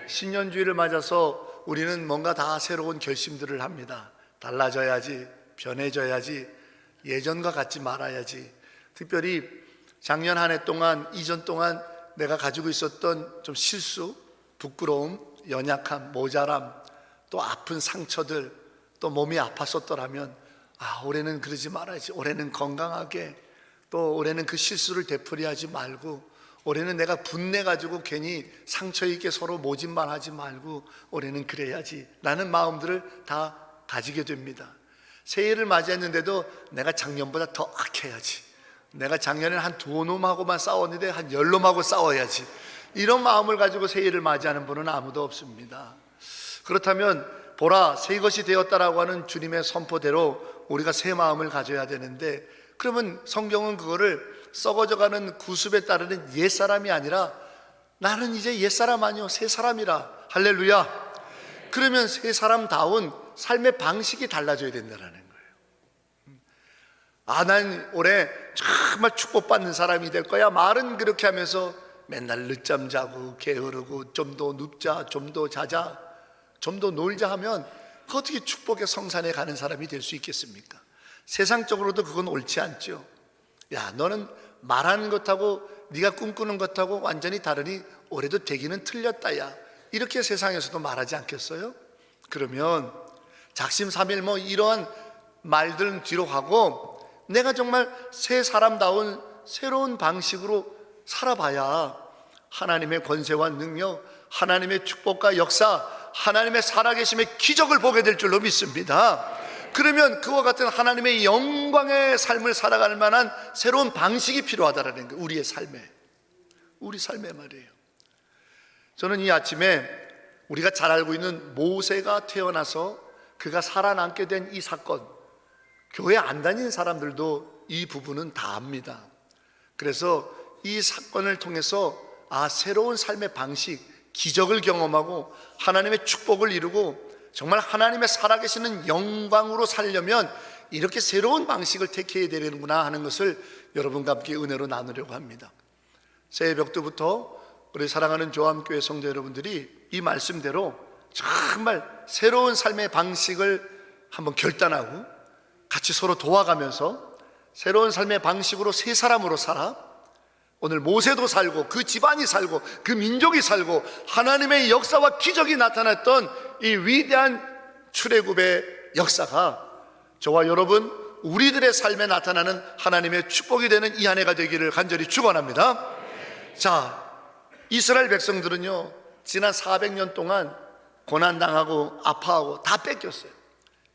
신년주의를 맞아서 우리는 뭔가 다 새로운 결심들을 합니다. 달라져야지, 변해져야지, 예전과 같지 말아야지. 특별히 작년 한 해 동안, 이전 동안 내가 가지고 있었던 좀 실수, 부끄러움, 연약함, 모자람, 또 아픈 상처들, 또 몸이 아팠었더라면 올해는 그러지 말아야지. 올해는 건강하게, 또 올해는 그 실수를 되풀이하지 말고, 올해는 내가 분내가지고 괜히 상처 있게 서로 모진만 하지 말고 올해는 그래야지 라는 마음들을 다 가지게 됩니다. 새해를 맞이했는데도 내가 작년보다 더 악해야지, 내가 작년에는 한 2놈하고만 싸웠는데 한 10놈하고 싸워야지, 이런 마음을 가지고 새해를 맞이하는 분은 아무도 없습니다. 그렇다면 보라 새 것이 되었다라고 하는 주님의 선포대로 우리가 새 마음을 가져야 되는데, 그러면 성경은 그거를 썩어져가는 구습에 따르는 옛사람이 아니라 나는 이제 옛사람 아니요 새 사람이라, 할렐루야. 그러면 새 사람다운 삶의 방식이 달라져야 된다는 거예요. 난 올해 정말 축복받는 사람이 될 거야, 말은 그렇게 하면서 맨날 늦잠 자고 게으르고 좀 더 눕자, 좀 더 자자, 좀 더 놀자 하면 어떻게 축복의 성산에 가는 사람이 될 수 있겠습니까? 세상적으로도 그건 옳지 않죠. 야, 너는 말하는 것하고 네가 꿈꾸는 것하고 완전히 다르니 올해도 되기는 틀렸다, 야, 이렇게 세상에서도 말하지 않겠어요? 그러면 작심삼일 이러한 말들은 뒤로 가고 내가 정말 새 사람다운 새로운 방식으로 살아봐야 하나님의 권세와 능력, 하나님의 축복과 역사, 하나님의 살아계심의 기적을 보게 될 줄로 믿습니다. 그러면 그와 같은 하나님의 영광의 삶을 살아갈 만한 새로운 방식이 필요하다는 거예요. 우리 삶에 말이에요. 저는 이 아침에 우리가 잘 알고 있는 모세가 태어나서 그가 살아남게 된 이 사건, 교회 안 다니는 사람들도 이 부분은 다 압니다. 그래서 이 사건을 통해서 새로운 삶의 방식, 기적을 경험하고 하나님의 축복을 이루고 정말 하나님의 살아계시는 영광으로 살려면 이렇게 새로운 방식을 택해야 되는구나 하는 것을 여러분과 함께 은혜로 나누려고 합니다. 새해 벽두부터 우리 사랑하는 조암교회 성도 여러분들이 이 말씀대로 정말 새로운 삶의 방식을 한번 결단하고 같이 서로 도와가면서 새로운 삶의 방식으로 새 사람으로 살아 오늘 모세도 살고 그 집안이 살고 그 민족이 살고 하나님의 역사와 기적이 나타났던 이 위대한 출애굽의 역사가 저와 여러분 우리들의 삶에 나타나는 하나님의 축복이 되는 이 한 해가 되기를 간절히 축원합니다. 자, 이스라엘 백성들은요 지난 400년 동안 고난당하고 아파하고 다 뺏겼어요.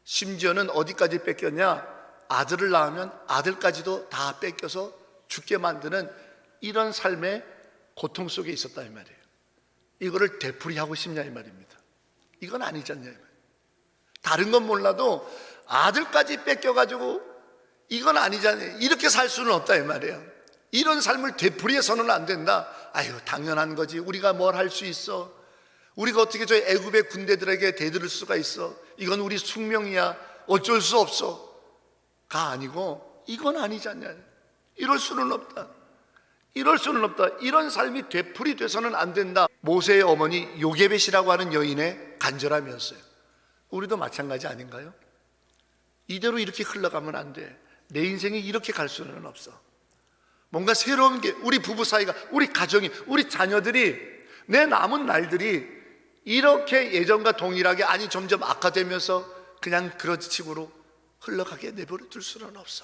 심지어는 어디까지 뺏겼냐, 아들을 낳으면 아들까지도 다 뺏겨서 죽게 만드는 이런 삶의 고통 속에 있었다 이 말이에요. 이거를 되풀이하고 싶냐 이 말입니다. 이건 아니지 않냐 이 말이에요. 다른 건 몰라도 아들까지 뺏겨가지고 이건 아니잖아요. 이렇게 살 수는 없다 이 말이에요. 이런 삶을 되풀이해서는 안 된다. 아유, 당연한 거지. 우리가 뭘 할 수 있어? 우리가 어떻게 저 애굽의 군대들에게 대들을 수가 있어? 이건 우리 숙명이야. 어쩔 수 없어. 가 아니고 이건 아니지 않냐. 이럴 수는 없다. 이럴 수는 없다. 이런 삶이 되풀이돼서는 안 된다. 모세의 어머니 요게벳이라고 하는 여인의 간절함이었어요. 우리도 마찬가지 아닌가요? 이대로 이렇게 흘러가면 안 돼. 내 인생이 이렇게 갈 수는 없어. 뭔가 새로운 게 우리 부부 사이가, 우리 가정이, 우리 자녀들이, 내 남은 날들이 이렇게 예전과 동일하게 아니 점점 악화되면서 그냥 그런 식으로 흘러가게 내버려 둘 수는 없어.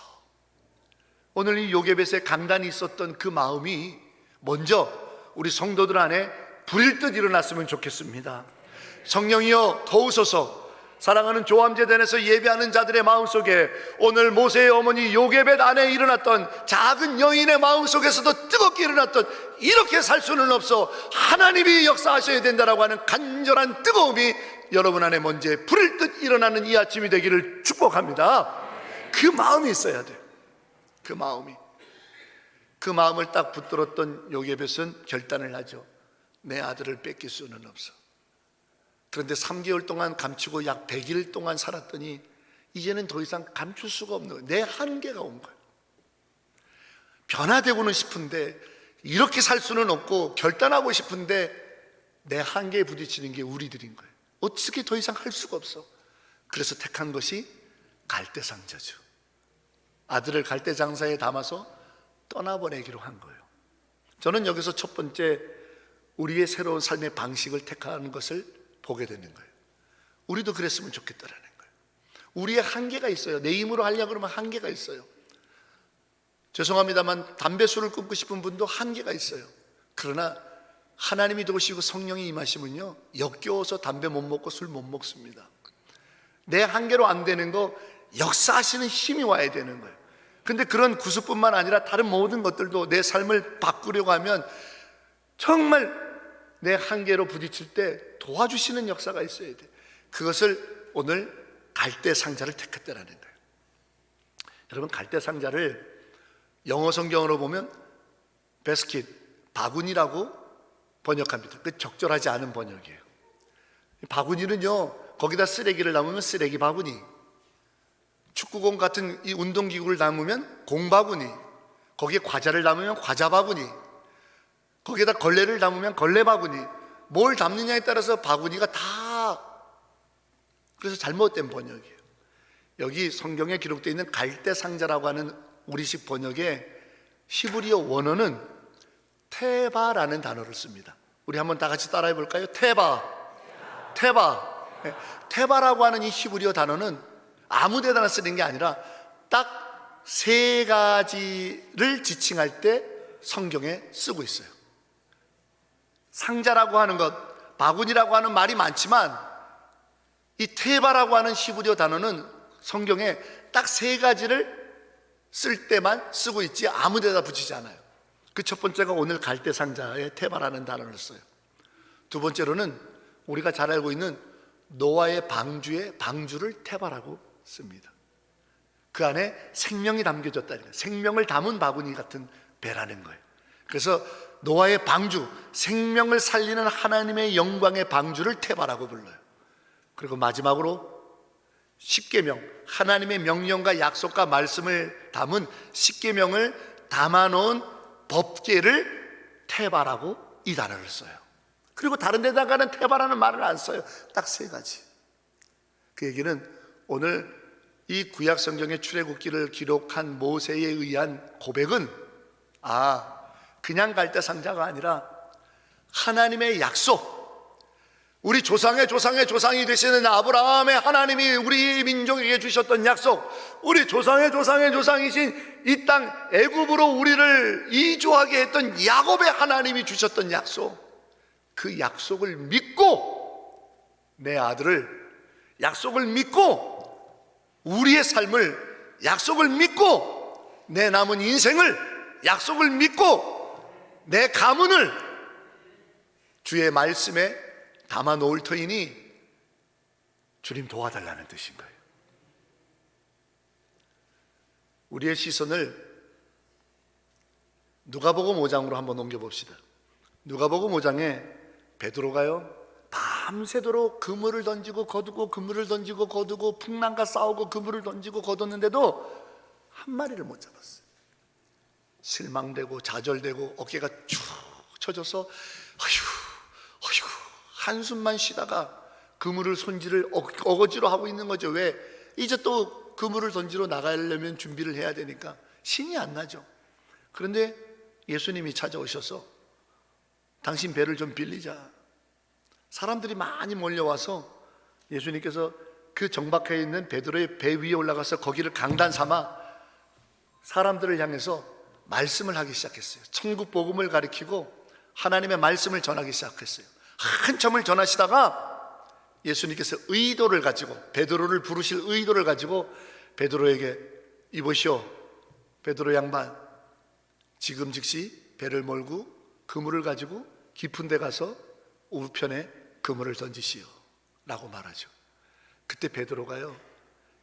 오늘 이 요게벳의 강단이 있었던 그 마음이 먼저 우리 성도들 안에 불일 듯 일어났으면 좋겠습니다. 성령이여 더우소서. 사랑하는 조암제단에서 예배하는 자들의 마음속에 오늘 모세의 어머니 요게벳 안에 일어났던 작은 여인의 마음속에서도 뜨겁게 일어났던 이렇게 살 수는 없어, 하나님이 역사하셔야 된다라고 하는 간절한 뜨거움이 여러분 안에 먼저 불일 듯 일어나는 이 아침이 되기를 축복합니다. 그 마음이 있어야 돼요. 그 마음을 딱 붙들었던 요게벳은 결단을 하죠. 내 아들을 뺏길 수는 없어. 그런데 3개월 동안 감추고 약 100일 동안 살았더니 이제는 더 이상 감출 수가 없는 거예요. 내 한계가 온 거예요. 변화되고는 싶은데 이렇게 살 수는 없고 결단하고 싶은데 내 한계에 부딪히는 게 우리들인 거예요. 어떻게 더 이상 할 수가 없어. 그래서 택한 것이 갈대상자죠. 아들을 갈대장사에 담아서 떠나보내기로 한 거예요. 저는 여기서 첫 번째 우리의 새로운 삶의 방식을 택하는 것을 보게 되는 거예요. 우리도 그랬으면 좋겠다라는 거예요. 우리의 한계가 있어요. 내 힘으로 하려고 그러면 한계가 있어요. 죄송합니다만 담배 술을 끊고 싶은 분도 한계가 있어요. 그러나 하나님이 도우시고 성령이 임하시면요, 역겨워서 담배 못 먹고 술 못 먹습니다. 내 한계로 안 되는 거 역사하시는 힘이 와야 되는 거예요. 근데 그런 구습뿐만 아니라 다른 모든 것들도 내 삶을 바꾸려고 하면 정말 내 한계로 부딪힐 때 도와주시는 역사가 있어야 돼. 그것을 오늘 갈대상자를 택했다라는 거예요. 여러분, 갈대상자를 영어 성경으로 보면 베스킷, 바구니라고 번역합니다. 그 적절하지 않은 번역이에요. 바구니는요, 거기다 쓰레기를 담으면 쓰레기 바구니, 축구공 같은 이 운동기구를 담으면 공바구니, 거기에 과자를 담으면 과자 바구니, 거기에다 걸레를 담으면 걸레 바구니, 뭘 담느냐에 따라서 바구니가 다, 그래서 잘못된 번역이에요. 여기 성경에 기록되어 있는 갈대상자라고 하는 우리식 번역의 히브리어 원어는 테바라는 단어를 씁니다. 우리 한번 다 같이 따라해 볼까요? 테바. 테바라고 하는 이 히브리어 단어는 아무 데다나 쓰는 게 아니라 딱 세 가지를 지칭할 때 성경에 쓰고 있어요. 상자라고 하는 것, 바구니라고 하는 말이 많지만 이 테바라고 하는 히브리어 단어는 성경에 딱 세 가지를 쓸 때만 쓰고 있지 아무 데다 붙이지 않아요. 그 첫 번째가 오늘 갈대상자에 테바라는 단어를 써요. 두 번째로는 우리가 잘 알고 있는 노아의 방주에 방주를 테바라고 씁니다. 그 안에 생명이 담겨졌다는 거예요. 생명을 담은 바구니 같은 배라는 거예요. 그래서 노아의 방주, 생명을 살리는 하나님의 영광의 방주를 테바라고 불러요. 그리고 마지막으로 십계명, 하나님의 명령과 약속과 말씀을 담은 십계명을 담아놓은 법궤를 테바라고 이 단어를 써요. 그리고 다른 데다가는 테바라는 말을 안 써요. 딱 세 가지. 그 얘기는 오늘 이 구약 성경의 출애굽기를 기록한 모세에 의한 고백은 그냥 갈대상자가 아니라 하나님의 약속, 우리 조상의 조상이 되시는 아브라함의 하나님이 우리 민족에게 주셨던 약속, 우리 조상의 조상이신 이 땅 애굽으로 우리를 이주하게 했던 야곱의 하나님이 주셨던 약속, 그 약속을 믿고 내 아들을, 약속을 믿고 우리의 삶을, 약속을 믿고 내 남은 인생을, 약속을 믿고 내 가문을 주의 말씀에 담아 놓을 터이니 주님 도와달라는 뜻인 거예요. 우리의 시선을 누가복음 5장으로 한번 옮겨봅시다. 누가복음 5장에 베드로가요, 밤새도록 그물을 던지고 거두고 그물을 던지고 거두고 풍랑과 싸우고 그물을 던지고 거뒀는데도 한 마리를 못 잡았어요. 실망되고 좌절되고 어깨가 쭉 쳐져서 어휴 한숨만 쉬다가 그물을 손질을 어거지로 하고 있는 거죠. 왜? 이제 또 그물을 던지러 나가려면 준비를 해야 되니까 신이 안 나죠. 그런데 예수님이 찾아오셔서 당신 배를 좀 빌리자. 사람들이 많이 몰려와서 예수님께서 그 정박해 있는 베드로의 배 위에 올라가서 거기를 강단 삼아 사람들을 향해서 말씀을 하기 시작했어요. 천국 복음을 가리키고 하나님의 말씀을 전하기 시작했어요. 한참을 전하시다가 예수님께서 의도를 가지고, 베드로를 부르실 의도를 가지고 베드로에게, 이보시오 베드로 양반, 지금 즉시 배를 몰고 그물을 가지고 깊은 데 가서 우편에 그물을 던지시오 라고 말하죠. 그때 베드로가요,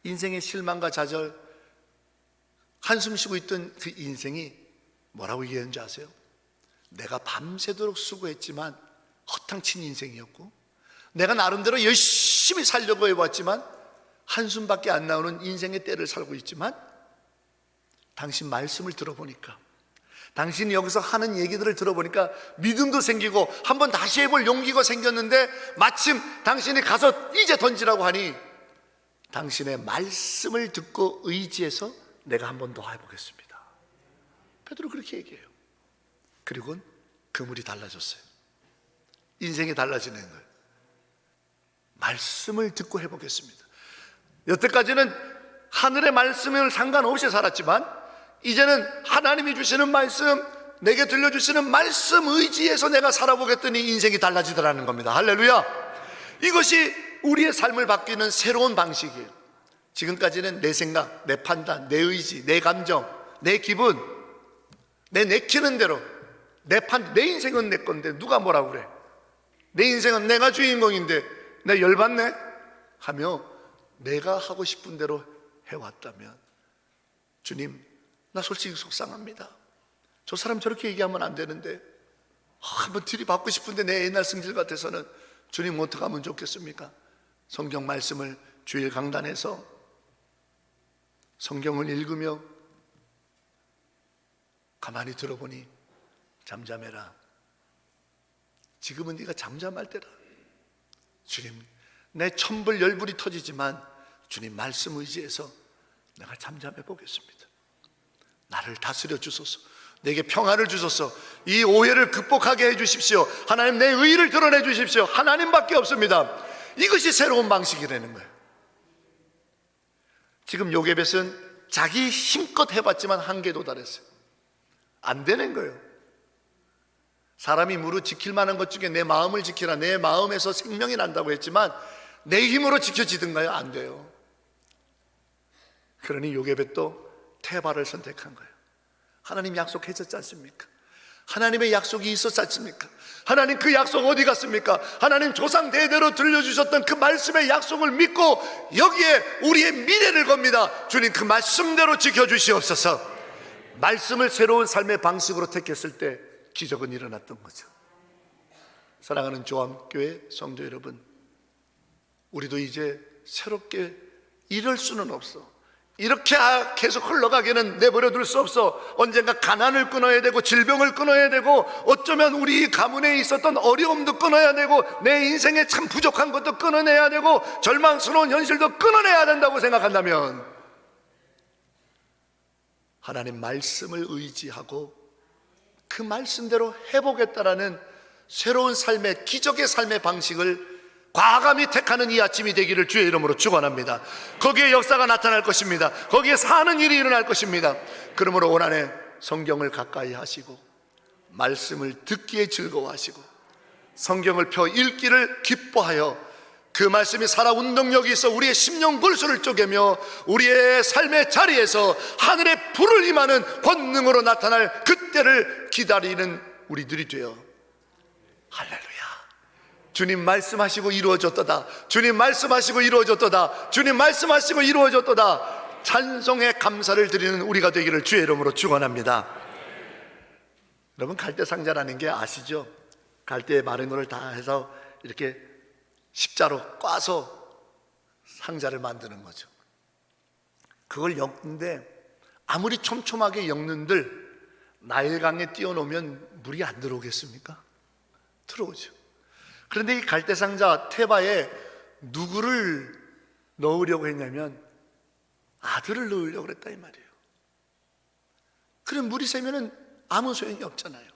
인생의 실망과 좌절, 한숨 쉬고 있던 그 인생이 뭐라고 얘기했는지 아세요? 내가 밤새도록 수고했지만 허탕친 인생이었고, 내가 나름대로 열심히 살려고 해봤지만 한숨밖에 안 나오는 인생의 때를 살고 있지만 당신 말씀을 들어보니까, 당신이 여기서 하는 얘기들을 들어보니까 믿음도 생기고 한번 다시 해볼 용기가 생겼는데 마침 당신이 가서 이제 던지라고 하니 당신의 말씀을 듣고 의지해서 내가 한 번 더 해보겠습니다. 베드로 그렇게 얘기해요. 그리고는 그물이 달라졌어요. 인생이 달라지는 거예요. 말씀을 듣고 해보겠습니다. 여태까지는 하늘의 말씀을 상관없이 살았지만 이제는 하나님이 주시는 말씀, 내게 들려주시는 말씀 의지에서 내가 살아보겠더니 인생이 달라지더라는 겁니다. 할렐루야. 이것이 우리의 삶을 바뀌는 새로운 방식이에요. 지금까지는 내 생각, 내 판단, 내 의지, 내 감정, 내 기분, 내 내키는 대로 내 인생은 내 건데 누가 뭐라고 그래, 내 인생은 내가 주인공인데 내 열받네 하며 내가 하고 싶은 대로 해왔다면, 주님 나 솔직히 속상합니다. 저 사람 저렇게 얘기하면 안 되는데 한번 들이받고 싶은데 내 옛날 승질 같아서는, 주님 어떻게 하면 좋겠습니까? 성경 말씀을 주일 강단에서 성경을 읽으며 가만히 들어보니 잠잠해라. 지금은 네가 잠잠할 때라. 주님 내 천불 열불이 터지지만 주님 말씀 의지해서 내가 잠잠해 보겠습니다. 나를 다스려 주소서. 내게 평안을 주소서. 이 오해를 극복하게 해 주십시오. 하나님 내 의의를 드러내 주십시오. 하나님밖에 없습니다. 이것이 새로운 방식이라는 거예요. 지금 요게벳은 자기 힘껏 해봤지만 한계에 도달했어요. 안 되는 거예요. 사람이 무릇 지킬 만한 것 중에 내 마음을 지키라, 내 마음에서 생명이 난다고 했지만 내 힘으로 지켜지든가요? 안 돼요. 그러니 요게벳도 태바를 선택한 거예요. 하나님 약속하셨지 않습니까? 하나님의 약속이 있었지 않습니까? 하나님 그 약속 어디 갔습니까? 하나님 조상 대대로 들려주셨던 그 말씀의 약속을 믿고 여기에 우리의 미래를 겁니다. 주님 그 말씀대로 지켜주시옵소서. 말씀을 새로운 삶의 방식으로 택했을 때 기적은 일어났던 거죠. 사랑하는 조암교회 성도 여러분, 우리도 이제 새롭게 이럴 수는 없어. 이렇게 계속 흘러가기는 내버려 둘 수 없어. 언젠가 가난을 끊어야 되고 질병을 끊어야 되고 어쩌면 우리 가문에 있었던 어려움도 끊어야 되고 내 인생에 참 부족한 것도 끊어내야 되고 절망스러운 현실도 끊어내야 된다고 생각한다면 하나님 말씀을 의지하고 그 말씀대로 해보겠다라는 새로운 삶의, 기적의 삶의 방식을 과감히 택하는 이 아침이 되기를 주의 이름으로 축원합니다. 거기에 역사가 나타날 것입니다. 거기에 사는 일이 일어날 것입니다. 그러므로 올 한해 성경을 가까이 하시고 말씀을 듣기에 즐거워하시고 성경을 펴 읽기를 기뻐하여 그 말씀이 살아 운동력이 있어 우리의 심령 골수를 쪼개며 우리의 삶의 자리에서 하늘의 불을 임하는 권능으로 나타날 그때를 기다리는 우리들이 되어, 할렐루야, 주님 말씀하시고 이루어졌도다, 주님 말씀하시고 이루어졌도다, 주님 말씀하시고 이루어졌도다, 찬송의 감사를 드리는 우리가 되기를 주의 이름으로 축원합니다. 여러분 갈대상자라는 게 아시죠? 갈대에 마른 것을 다 해서 이렇게 십자로 꽈서 상자를 만드는 거죠. 그걸 엮는데 아무리 촘촘하게 엮는들 나일강에 띄워놓으면 물이 안 들어오겠습니까? 들어오죠. 그런데 이 갈대상자 테바에 누구를 넣으려고 했냐면 아들을 넣으려고 했다 이 말이에요. 그럼 물이 새면은 아무 소용이 없잖아요.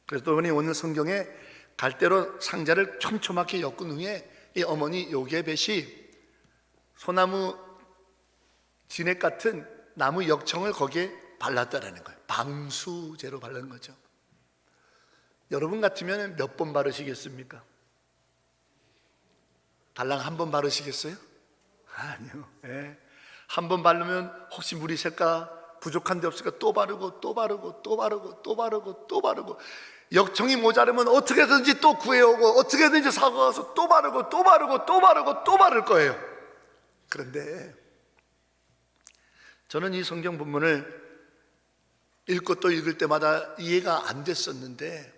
그래서 오늘 성경에 갈대로 상자를 촘촘하게 엮은 후에 이 어머니 요게벳이 소나무 진액 같은 나무 역청을 거기에 발랐다라는 거예요. 방수제로 바른 거죠. 여러분 같으면 몇 번 바르시겠습니까? 달랑 한 번 바르시겠어요? 아니요. 네. 한 번 바르면 혹시 물이 셀까, 부족한 데 없을까 또 바르고 또 바르고 또 바르고 또 바르고 또 바르고, 역청이 모자르면 어떻게든지 또 구해오고 어떻게든지 사고 와서 또 바르고 또 바르고 또 바르고 또 바를 거예요. 그런데 저는 이 성경 본문을 읽고 또 읽을 때마다 이해가 안 됐었는데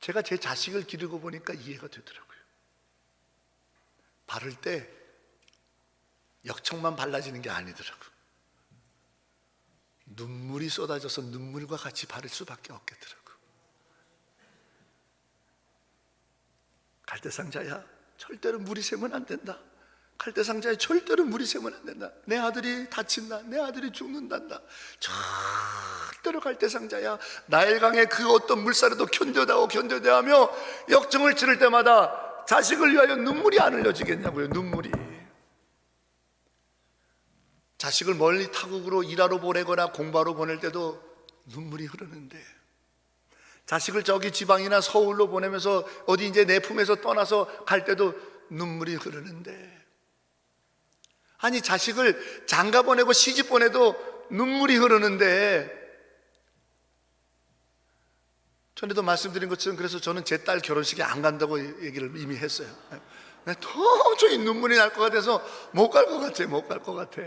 제가 제 자식을 기르고 보니까 이해가 되더라고요. 바를 때 역청만 발라지는 게 아니더라고요. 눈물이 쏟아져서 눈물과 같이 바를 수밖에 없겠더라고. 갈대상자야, 절대로 물이 새면 안 된다. 갈대상자에 절대로 물이 새면 안 된다. 내 아들이 다친다, 내 아들이 죽는단다. 절대로 갈대상자야, 나일강의 그 어떤 물살에도 견뎌내야 하며 역정을 치를 때마다 자식을 위하여 눈물이 안 흘려지겠냐고요. 눈물이. 자식을 멀리 타국으로 일하러 보내거나 공부하러 보낼 때도 눈물이 흐르는데, 자식을 저기 지방이나 서울로 보내면서 어디 이제 내 품에서 떠나서 갈 때도 눈물이 흐르는데, 아니 자식을 장가 보내고 시집 보내도 눈물이 흐르는데, 전에도 말씀드린 것처럼 그래서 저는 제 딸 결혼식에 안 간다고 얘기를 이미 했어요. 도저히 눈물이 날 것 같아서 못 갈 것 같아.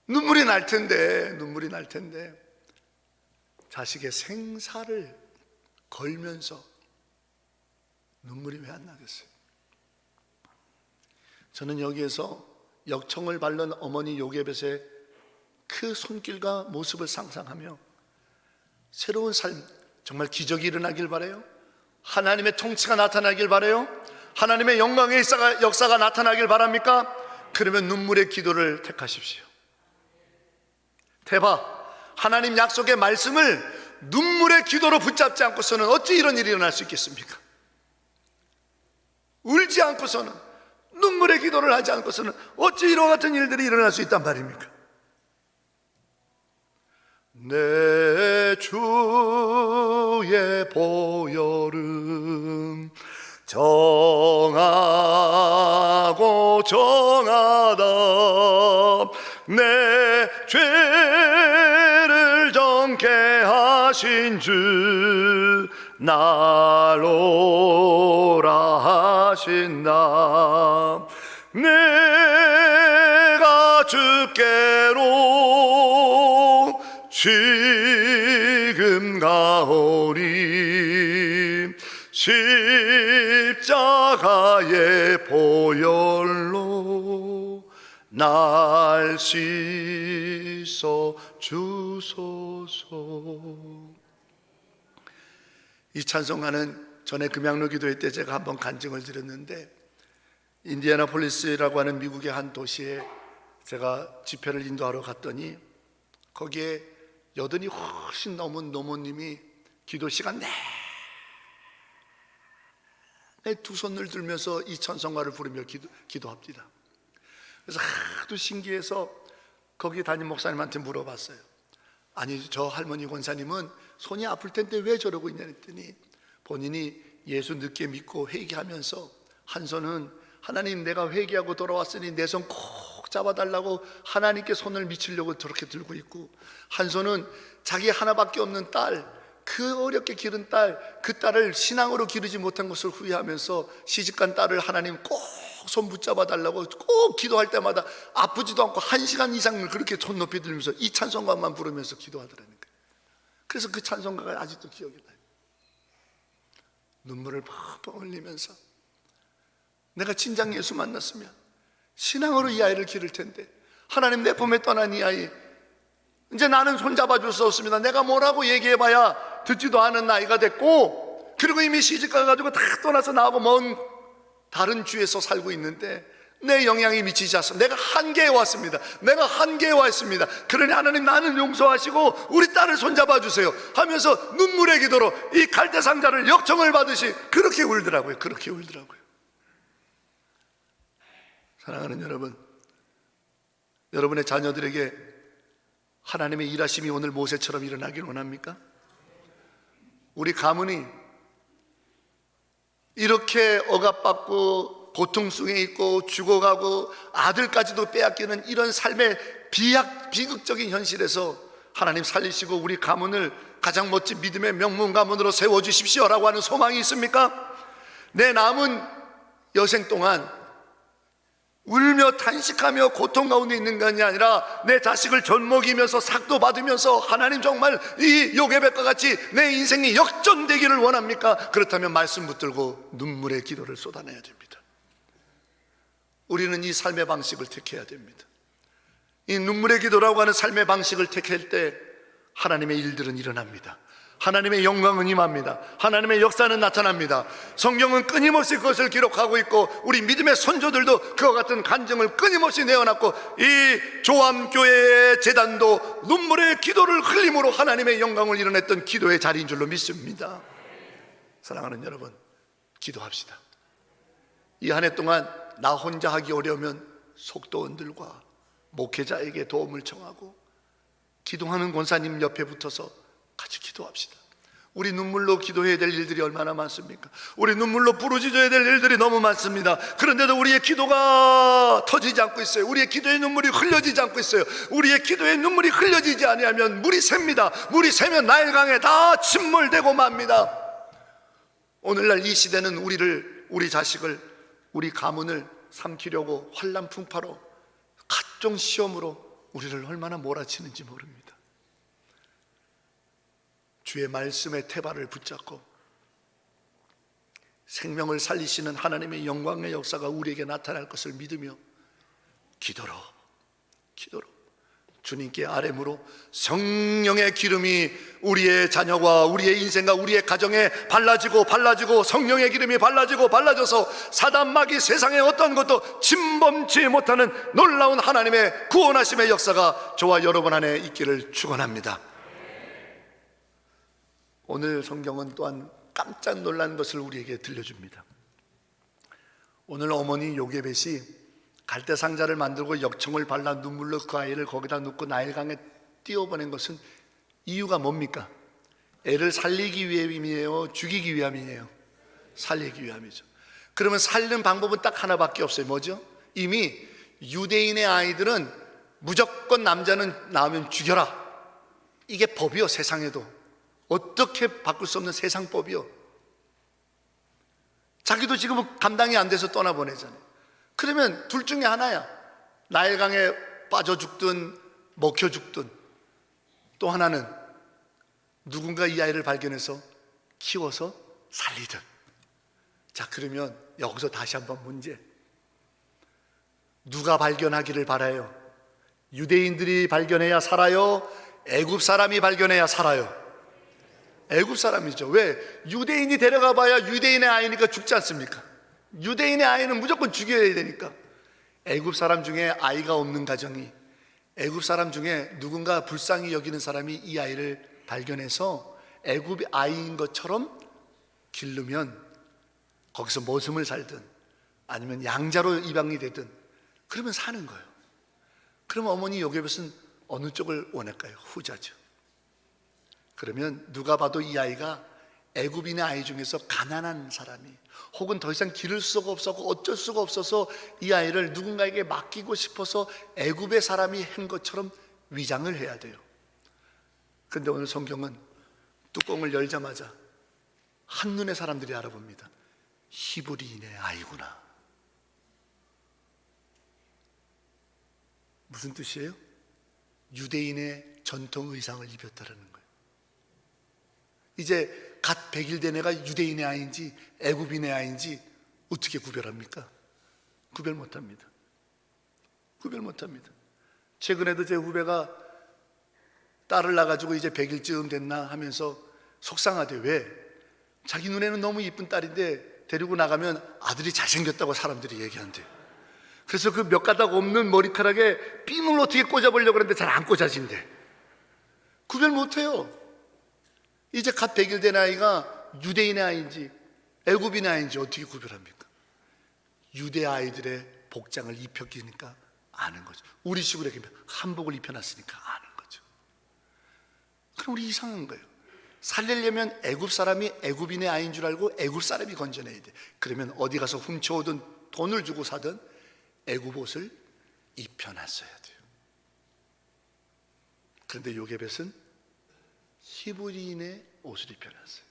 눈물이 날 텐데 자식의 생사를 걸면서 눈물이 왜 안 나겠어요? 저는 여기에서 역청을 밟는 어머니 요게벳의 그 손길과 모습을 상상하며 새로운 삶, 정말 기적이 일어나길 바라요. 하나님의 통치가 나타나길 바라요. 하나님의 영광의 역사가 나타나길 바랍니까? 그러면 눈물의 기도를 택하십시오. 대박, 하나님 약속의 말씀을 눈물의 기도로 붙잡지 않고서는 어찌 이런 일이 일어날 수 있겠습니까? 울지 않고서는, 눈물의 기도를 하지 않고서는 어찌 이와 같은 일들이 일어날 수 있단 말입니까? 내 주의 보혈은 정하고 정하다. 내 죄를 정케 하신 주 날로라 하신다. 내가 주께로 지금 가오니 십자가의 보혈로 날 씻어 주소서. 이 찬송가는 전에 금양로 기도회 때 제가 한번 간증을 드렸는데, 인디애나폴리스라고 하는 미국의 한 도시에 제가 집회를 인도하러 갔더니 거기에 여든이 훨씬 넘은 노모님이 기도 시간 내내 두 손을 들면서 이 찬송가를 부르며 기도합니다. 그래서 하도 신기해서 거기 담임 목사님한테 물어봤어요. 아니, 저 할머니 권사님은 손이 아플 텐데 왜 저러고 있냐 했더니, 본인이 예수 늦게 믿고 회개하면서 한 손은 하나님, 내가 회개하고 돌아왔으니 내 손 꼭 잡아달라고 하나님께 손을 미치려고 저렇게 들고 있고, 한 손은 자기 하나밖에 없는 딸, 그 어렵게 기른 딸, 그 딸을 신앙으로 기르지 못한 것을 후회하면서 시집간 딸을 하나님 꼭 손 붙잡아 달라고 꼭 기도할 때마다 아프지도 않고 1시간 이상을 그렇게 손 높이 들면서 이 찬송가만 부르면서 기도하더라는 거예요. 그래서 그 찬송가가 아직도 기억이 나요. 눈물을 펑펑 흘리면서, 내가 진작 예수 만났으면 신앙으로 이 아이를 기를 텐데, 하나님 내 품에 떠난 이 아이, 이제 나는 손잡아줄 수 없습니다. 내가 뭐라고 얘기해봐야 듣지도 않은 나이가 됐고, 그리고 이미 시집가가지고 다 떠나서 나하고 먼 다른 주에서 살고 있는데 내 영향이 미치지 않습니다. 내가 한계에 왔습니다. 그러니 하나님, 나는 용서하시고 우리 딸을 손잡아 주세요 하면서 눈물의 기도로 이 갈대상자를 역정을 받으시 그렇게 울더라고요. 사랑하는 여러분, 여러분의 자녀들에게 하나님의 일하심이 오늘 모세처럼 일어나길 원합니까? 우리 가문이 이렇게 억압받고 고통 속에 있고 죽어가고 아들까지도 빼앗기는 이런 삶의 비극적인 현실에서 하나님 살리시고 우리 가문을 가장 멋진 믿음의 명문 가문으로 세워주십시오라고 하는 소망이 있습니까? 내 남은 여생 동안 울며 탄식하며 고통 가운데 있는 것이 아니라 내 자식을 젖먹이면서 삭도 받으면서 하나님, 정말 이 요게벳과 같이 내 인생이 역전되기를 원합니까? 그렇다면 말씀 붙들고 눈물의 기도를 쏟아내야 됩니다. 우리는 이 삶의 방식을 택해야 됩니다. 이 눈물의 기도라고 하는 삶의 방식을 택할 때 하나님의 일들은 일어납니다. 하나님의 영광은 임합니다. 하나님의 역사는 나타납니다. 성경은 끊임없이 그것을 기록하고 있고 우리 믿음의 선조들도 그와 같은 간증을 끊임없이 내어놨고 이 조암교회의 제단도 눈물의 기도를 흘림으로 하나님의 영광을 이뤄냈던 기도의 자리인 줄로 믿습니다. 사랑하는 여러분, 기도합시다. 이 한 해 동안 나 혼자 하기 어려우면 속도원들과 목회자에게 도움을 청하고 기도하는 권사님 옆에 붙어서 같이 기도합시다. 우리 눈물로 기도해야 될 일들이 얼마나 많습니까? 우리 눈물로 부르짖어야 될 일들이 너무 많습니다. 그런데도 우리의 기도가 터지지 않고 있어요. 우리의 기도의 눈물이 흘려지지 않고 있어요. 우리의 기도의 눈물이 흘려지지 아니하면 물이 셉니다. 물이 새면 나일강에 다 침몰되고 맙니다. 오늘날 이 시대는 우리 자식을, 우리 가문을 삼키려고 환란 풍파로 각종 시험으로 우리를 얼마나 몰아치는지 모릅니다. 주의 말씀의 태발을 붙잡고 생명을 살리시는 하나님의 영광의 역사가 우리에게 나타날 것을 믿으며 기도로 주님께 아뢰므로 성령의 기름이 우리의 자녀와 우리의 인생과 우리의 가정에 발라지고 성령의 기름이 발라져서 사단 마귀 세상의 어떤 것도 침범치 못하는 놀라운 하나님의 구원하심의 역사가 저와 여러분 안에 있기를 축원합니다. 오늘 성경은 또한 깜짝 놀란 것을 우리에게 들려줍니다. 오늘 어머니 요게벳이 갈대 상자를 만들고 역청을 발라 눈물로 그 아이를 거기다 놓고 나일강에 띄워보낸 것은 이유가 뭡니까? 애를 살리기 위함이에요? 죽이기 위함이에요? 살리기 위함이죠. 그러면 살리는 방법은 딱 하나밖에 없어요. 뭐죠? 이미 유대인의 아이들은 무조건 남자는 낳으면 죽여라. 이게 법이요. 세상에도 어떻게 바꿀 수 없는 세상법이요. 자기도 지금은 감당이 안 돼서 떠나보내잖아요. 그러면 둘 중에 하나야. 나일강에 빠져 죽든 먹혀 죽든. 또 하나는 누군가 이 아이를 발견해서 키워서 살리든. 자, 그러면 여기서 다시 한번 문제. 누가 발견하기를 바라요? 유대인들이 발견해야 살아요? 애굽 사람이 발견해야 살아요? 애굽 사람이죠. 왜? 유대인이 데려가 봐야 유대인의 아이니까 죽지 않습니까? 유대인의 아이는 무조건 죽여야 되니까. 애굽 사람 중에 아이가 없는 가정이, 애굽 사람 중에 누군가 불쌍히 여기는 사람이 이 아이를 발견해서 애굽 아이인 것처럼 기르면 거기서 머슴을 살든 아니면 양자로 입양이 되든 그러면 사는 거예요. 그럼 어머니 요게벳은 어느 쪽을 원할까요? 후자죠. 그러면 누가 봐도 이 아이가 애굽인의 아이 중에서 가난한 사람이, 혹은 더 이상 기를 수가 없었고 어쩔 수가 없어서 이 아이를 누군가에게 맡기고 싶어서 애굽의 사람이 한 것처럼 위장을 해야 돼요. 그런데 오늘 성경은 뚜껑을 열자마자 한눈에 사람들이 알아봅니다. 히브리인의 아이구나. 무슨 뜻이에요? 유대인의 전통 의상을 입혔다라는 거예요. 이제 갓 100일 된 애가 유대인의 아이인지 애굽인의 아이인지 어떻게 구별합니까? 구별 못합니다. 구별 못합니다. 최근에도 제 후배가 딸을 낳아가지고 이제 100일쯤 됐나 하면서 속상하대. 왜? 자기 눈에는 너무 이쁜 딸인데 데리고 나가면 아들이 잘생겼다고 사람들이 얘기한대. 그래서 그 몇 가닥 없는 머리카락에 핀을 어떻게 꽂아보려고 그러는데 잘 안 꽂아진대. 구별 못해요. 이제 갓 100일 된 아이가 유대인의 아이인지 애굽인의 아이인지 어떻게 구별합니까? 유대 아이들의 복장을 입혔기니까 아는 거죠. 우리 식으로 얘기하면 한복을 입혀놨으니까 아는 거죠. 그럼 우리 이상한 거예요. 살리려면 애굽 사람이 애굽인의 아이인 줄 알고 애굽 사람이 건져내야 돼. 그러면 어디 가서 훔쳐오든 돈을 주고 사든 애굽 옷을 입혀놨어야 돼요. 그런데 요게벳은 히브리인의 옷을 입혀놨어요.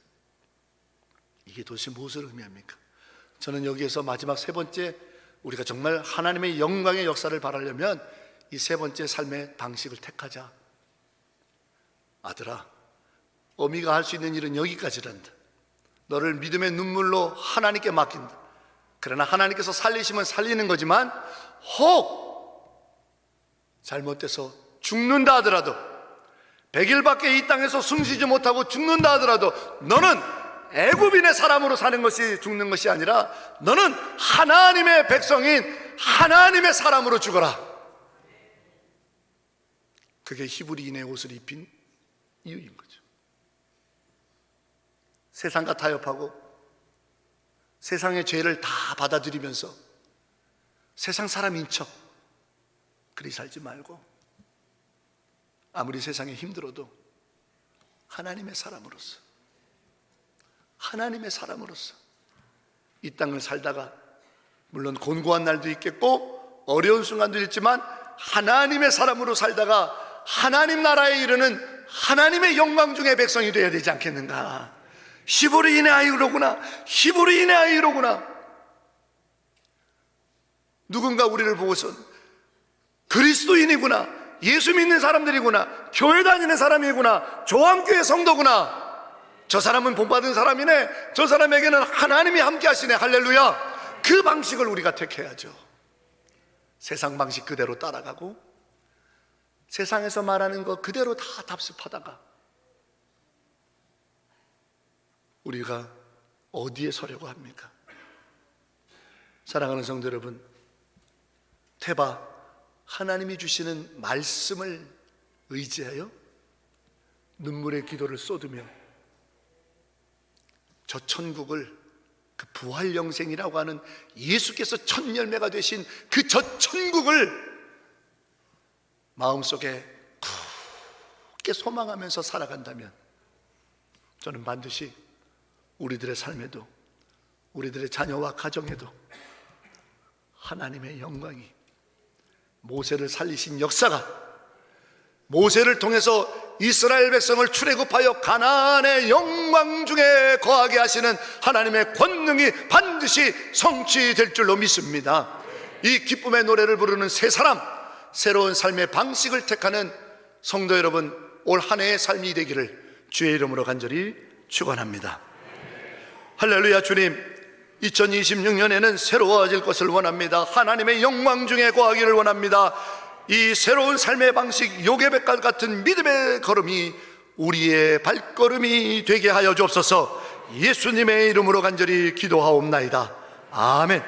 이게 도대체 무엇을 의미합니까? 저는 여기에서 마지막 세 번째, 우리가 정말 하나님의 영광의 역사를 바라려면 이 세 번째 삶의 방식을 택하자. 아들아, 어미가 할 수 있는 일은 여기까지란다. 너를 믿음의 눈물로 하나님께 맡긴다. 그러나 하나님께서 살리시면 살리는 거지만 혹 잘못돼서 죽는다 하더라도, 100일밖에 이 땅에서 숨쉬지 못하고 죽는다 하더라도 너는 애굽인의 사람으로 사는 것이 죽는 것이 아니라 너는 하나님의 백성인 하나님의 사람으로 죽어라. 그게 히브리인의 옷을 입힌 이유인 거죠. 세상과 타협하고 세상의 죄를 다 받아들이면서 세상 사람인 척 그리 살지 말고, 아무리 세상이 힘들어도 하나님의 사람으로서 이 땅을 살다가, 물론 곤고한 날도 있겠고 어려운 순간도 있지만 하나님의 사람으로 살다가 하나님 나라에 이르는 하나님의 영광 중의 백성이 되어야 되지 않겠는가. 히브리인의 아이로구나, 히브리인의 아이로구나. 누군가 우리를 보고서 그리스도인이구나, 예수 믿는 사람들이구나, 교회 다니는 사람이구나, 조항교회 성도구나, 저 사람은 본받은 사람이네, 저 사람에게는 하나님이 함께 하시네, 할렐루야. 그 방식을 우리가 택해야죠. 세상 방식 그대로 따라가고 세상에서 말하는 거 그대로 다 답습하다가 우리가 어디에 서려고 합니까? 사랑하는 성도 여러분, 테바 하나님이 주시는 말씀을 의지하여 눈물의 기도를 쏟으며 저 천국을, 그 부활 영생이라고 하는 예수께서 첫 열매가 되신 그 저 천국을 마음속에 굳게 소망하면서 살아간다면 저는 반드시 우리들의 삶에도, 우리들의 자녀와 가정에도 하나님의 영광이, 모세를 살리신 역사가, 모세를 통해서 이스라엘 백성을 출애굽하여 가나안의 영광 중에 거하게 하시는 하나님의 권능이 반드시 성취될 줄로 믿습니다. 이 기쁨의 노래를 부르는 새 사람, 새로운 삶의 방식을 택하는 성도 여러분, 올 한 해의 삶이 되기를 주의 이름으로 간절히 축원합니다. 할렐루야. 주님, 2026년에는 새로워질 것을 원합니다. 하나님의 영광 중에 거하기를 원합니다. 이 새로운 삶의 방식, 요괴백과 같은 믿음의 걸음이 우리의 발걸음이 되게 하여 주옵소서. 예수님의 이름으로 간절히 기도하옵나이다. 아멘.